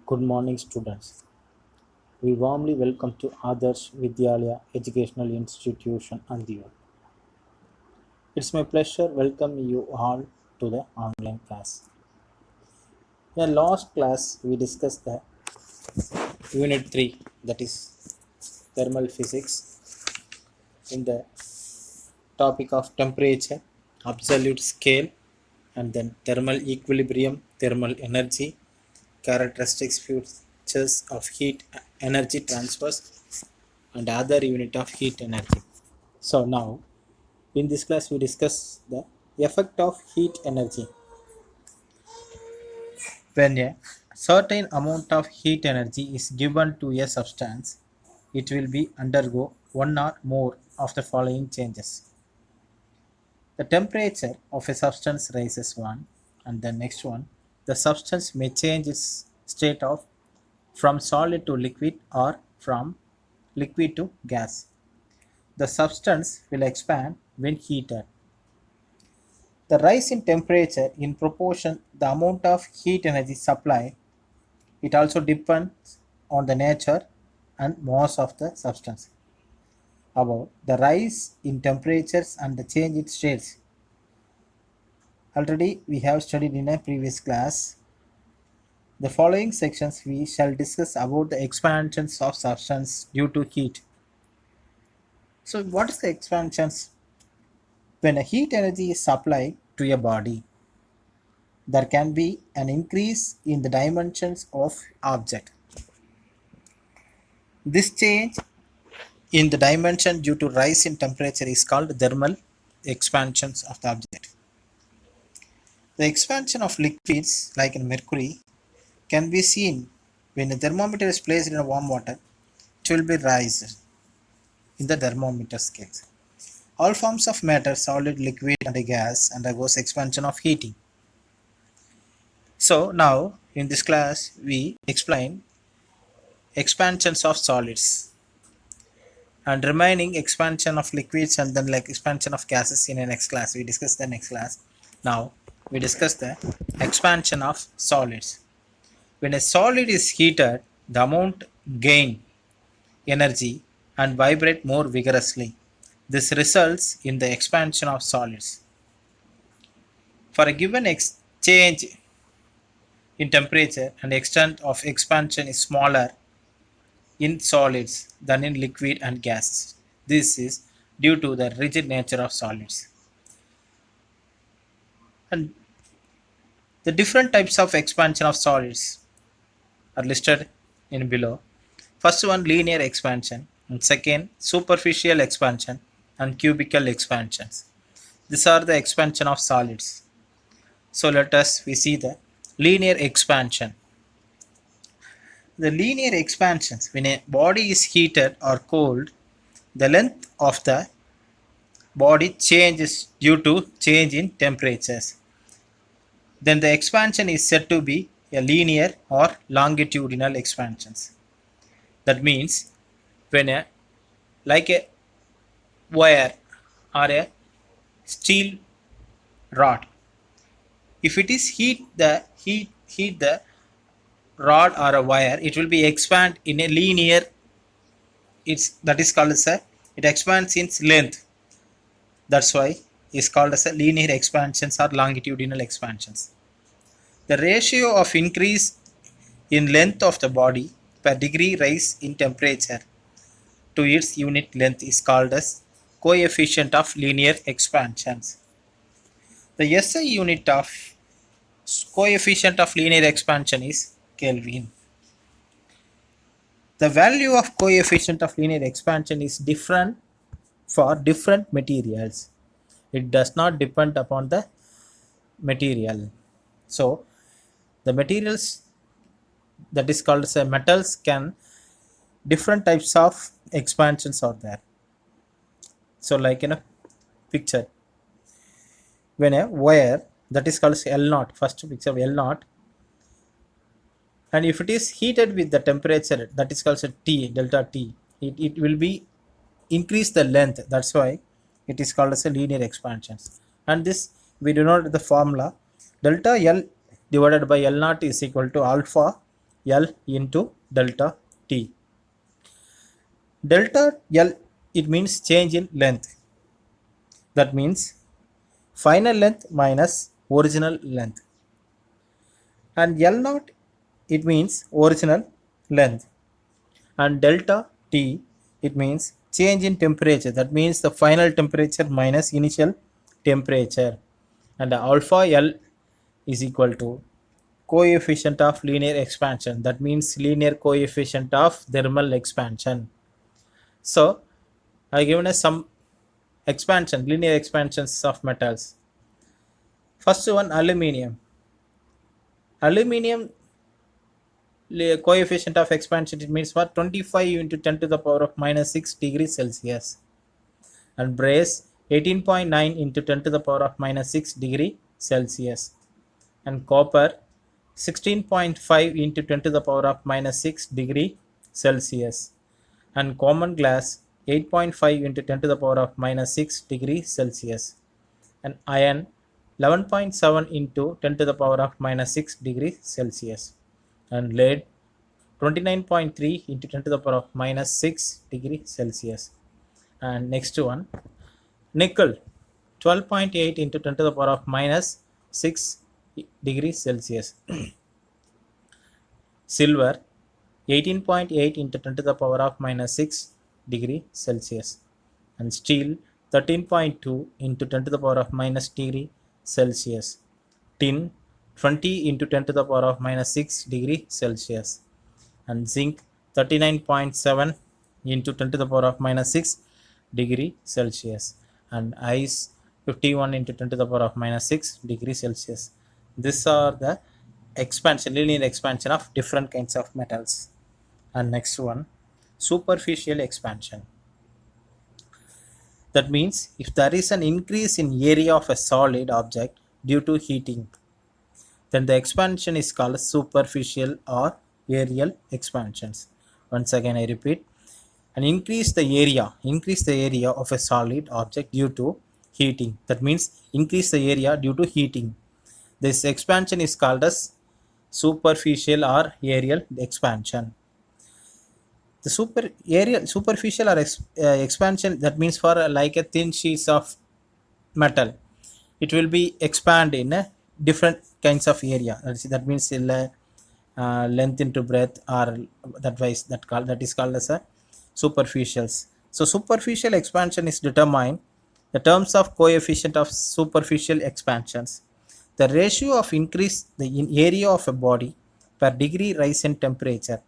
Good morning, students. We warmly welcome to Adarsh Vidyalaya Educational Institution, Andiva. It's my pleasure welcoming you all to the online class. In the last class, we discussed the Unit 3, that is thermal physics, in the topic of temperature, absolute scale, and then thermal equilibrium, thermal energy, characteristics, features of heat energy transfers, and other unit of heat energy. So now in this class we discuss the effect of heat energy. When a certain amount of heat energy is given to a substance, it will be undergo one or more of the following changes. The temperature of a substance rises one, and the next one, the substance may change its state of from solid to liquid or from liquid to gas. The substance will expand when heated. The rise in temperature in proportion the amount of heat energy supply. It also depends on the nature and mass of the substance. About the rise in temperatures and the change in states. Already we have studied in a previous class. The following sections we shall discuss about the expansions of substance due to heat. So what is the expansions? When a heat energy is supplied to a body, there can be an increase in the dimensions of object. This change in the dimension due to rise in temperature is called thermal expansions of the object. The expansion of liquids like in mercury can be seen when a thermometer is placed in a warm water. It will be raised in the thermometer scales. All forms of matter, solid, liquid, and a gas undergoes expansion of heating. So now in this class we explain expansions of solids and remaining expansion of liquids and then like expansion of gases in the next class. We discuss the next class. Now we discuss the expansion of solids. When a solid is heated, the amount gain energy and vibrate more vigorously. This results in the expansion of solids. For a given change in temperature and extent of expansion is smaller in solids than in liquid and gases. This is due to the rigid nature of solids. And the different types of expansion of solids are listed in below. First one, linear expansion, and second, superficial expansion and cubical expansions. These are the expansion of solids. So let us we see the linear expansion. The linear expansions, when a body is heated or cold, the length of the body changes due to change in temperatures. Then the expansion is said to be a linear or longitudinal expansions. That means when a like a wire or a steel rod, if it is heat the rod or a wire, it will be expand in a linear. It's that is called as a it expands in length. That's why it's called as a linear expansions or longitudinal expansions. The ratio of increase in length of the body per degree rise in temperature to its unit length is called as coefficient of linear expansions. The SI unit of coefficient of linear expansion is Kelvin. The value of coefficient of linear expansion is different for different materials. It does not depend upon the material. So the materials that is called as metals can different types of expansions are there. So like in a picture, when a wire that is called as L naught, first picture of L naught, and if it is heated with the temperature that is called as T delta T, it will be increase the length. That's why it is called as a linear expansions. And this we denote the formula delta L divided by L naught is equal to alpha L into delta T. Delta L, it means change in length. That means final length minus original length. And L naught, it means original length. And delta T, it means change in temperature. That means the final temperature minus initial temperature. And alpha L is equal to coefficient of linear expansion. That means linear coefficient of thermal expansion. So I given us some expansion, linear expansions of metals. First one, aluminium. Aluminium coefficient of expansion, it means what, 25 into 10 to the power of minus 6 degrees Celsius. And brass 18.9 into 10 to the power of minus 6 degree Celsius. And copper 16.5 into 10 to the power of minus 6 degree Celsius. And common glass 8.5 into 10 to the power of minus 6 degree Celsius. And iron 11.7 into 10 to the power of minus 6 degree Celsius. And lead 29.3 into 10 to the power of minus 6 degree Celsius. And next one, nickel 12.8 into 10 to the power of minus 6 degrees Celsius. Silver 18.8 into 10 to the power of minus 6 degree Celsius. And steel 13.2 into 10 to the power of minus degree Celsius. Tin 20 into 10 to the power of minus 6 degree Celsius. And zinc 39.7 into 10 to the power of minus 6 degree Celsius. And ice 51 into 10 to the power of minus 6 degree Celsius. These are the expansion, linear expansion of different kinds of metals. And next one, superficial expansion. That means if there is an increase in area of a solid object due to heating, then the expansion is called superficial or aerial expansions. Once again I repeat, and increase the area of a solid object due to heating. That means increase the area due to heating. This expansion is called as superficial or aerial expansion. The superficial or expansion, that means for like a thin sheets of metal, it will be expand in different kinds of area. That means length into breadth, or that is called as a superficials. So superficial expansion is determined the terms of coefficient of superficial expansions. The ratio of increase in area of a body per degree rise in temperature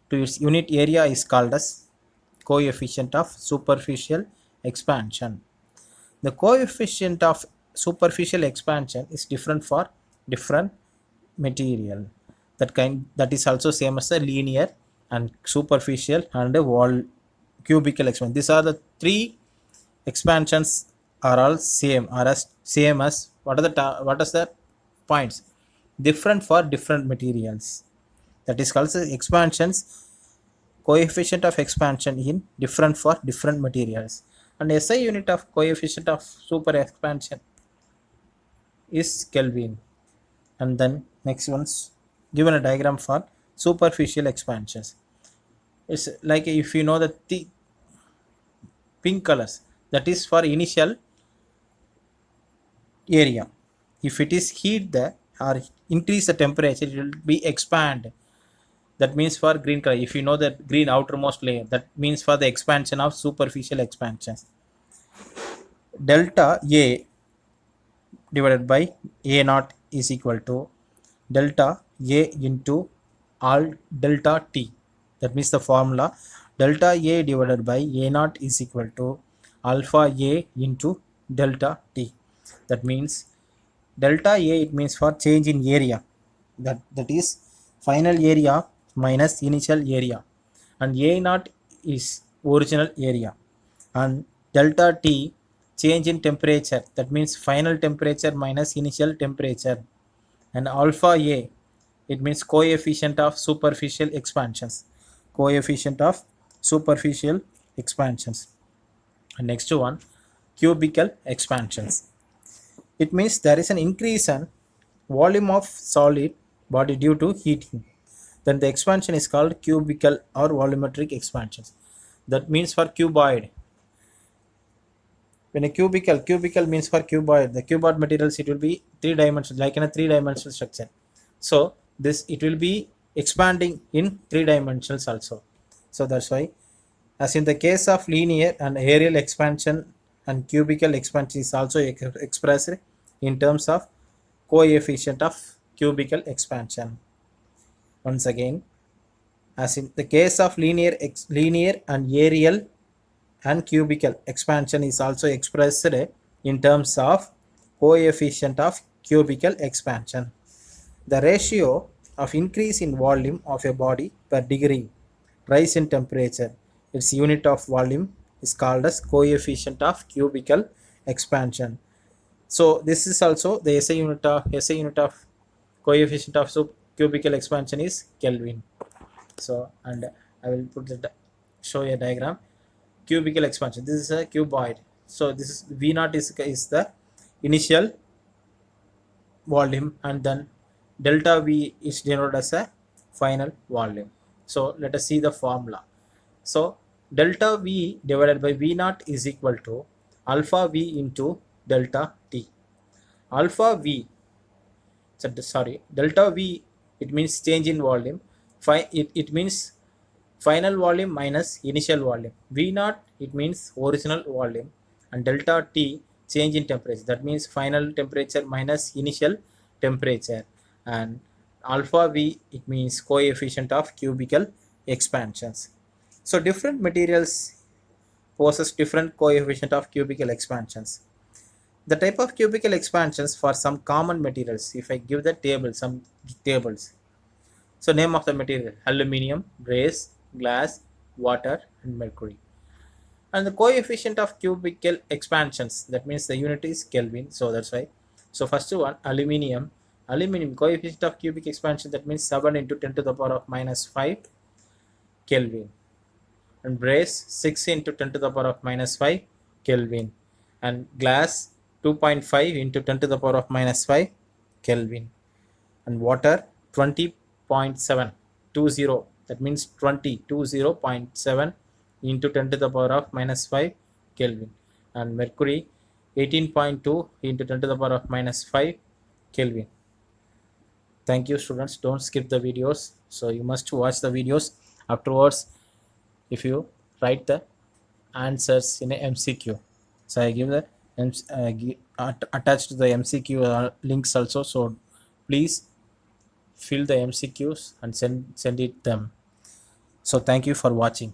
to its unit area is called as coefficient of superficial expansion. The coefficient of superficial expansion is different for different material. That is also same as the linear and superficial and wall cubical expansion. These are the three expansions are all same, or as same as what is the points different for different materials. That is called the expansions, coefficient of expansion in different for different materials. And SI unit of coefficient of super expansion is Kelvin. And then next one's given a diagram for superficial expansions. It's like if you know the pink colors, that is for initial area. If it is heat the or increase the temperature, it will be expand. That means for green color, if you know that green outermost layer, that means for the expansion of superficial expansions. Delta A divided by A naught is equal to delta A into all delta T. That means the formula delta A divided by A naught is equal to alpha A into delta T. That means delta A, it means for change in area. That is final area minus initial area. And A naught is original area. And delta T, change in temperature. That means final temperature minus initial temperature. And alpha A, it means coefficient of superficial expansions. Coefficient of superficial expansions. And next one, cubical expansions. It means there is an increase in volume of solid body due to heating. then the expansion is called cubical or volumetric expansions. That means for cuboid. When a cubical means for cuboid, the cuboid materials, it will be three dimensions, like in a three-dimensional structure. So this, it will be expanding in three dimensions also. So that's why, as in the case of linear and aerial expansion, and cubical expansion is also expressed in terms of coefficient of cubical expansion. Once again, as in the case of linear and aerial and cubical expansion is also expressed in terms of coefficient of cubical expansion. The ratio of increase in volume of a body per degree rise in temperature, its unit of volume, is called as coefficient of cubical expansion. So this is also the SI unit of coefficient of cubical expansion is Kelvin. So, and I will put the show a diagram. Cubical expansion, this is a cuboid. So this is V naught is the initial volume, and then delta V is denoted as a final volume. So let us see the formula. So delta V divided by V naught is equal to alpha V into delta T. Alpha V, sorry, delta V, it means change in volume. It means final volume minus initial volume. V naught, it means original volume, and delta T, change in temperature, that means final temperature minus initial temperature, and alpha V, it means coefficient of cubical expansions. So different materials possess different coefficient of cubical expansions. The type of cubical expansions for some common materials, if I give the table, some tables. So name of the material: aluminium, brass, glass, water, and mercury. And the coefficient of cubical expansions, that means the unit is Kelvin. So that's why. So first one, aluminium. Aluminium coefficient of cubic expansion, that means 7 into 10 to the power of minus 5 Kelvin. And brass, 6 into 10 to the power of minus 5 Kelvin. And glass, 2.5 into 10 to the power of minus 5 Kelvin. And water, 20.720, that means 20.7 into 10 to the power of minus 5 Kelvin. And mercury, 18.2 into 10 to the power of minus 5 Kelvin. Thank you, students. Don't skip the videos. So you must watch the videos. Afterwards, if you write the answers in a MCQ, so I give the attached to the MCQ links also. So please fill the MCQs and send it them. So thank you for watching.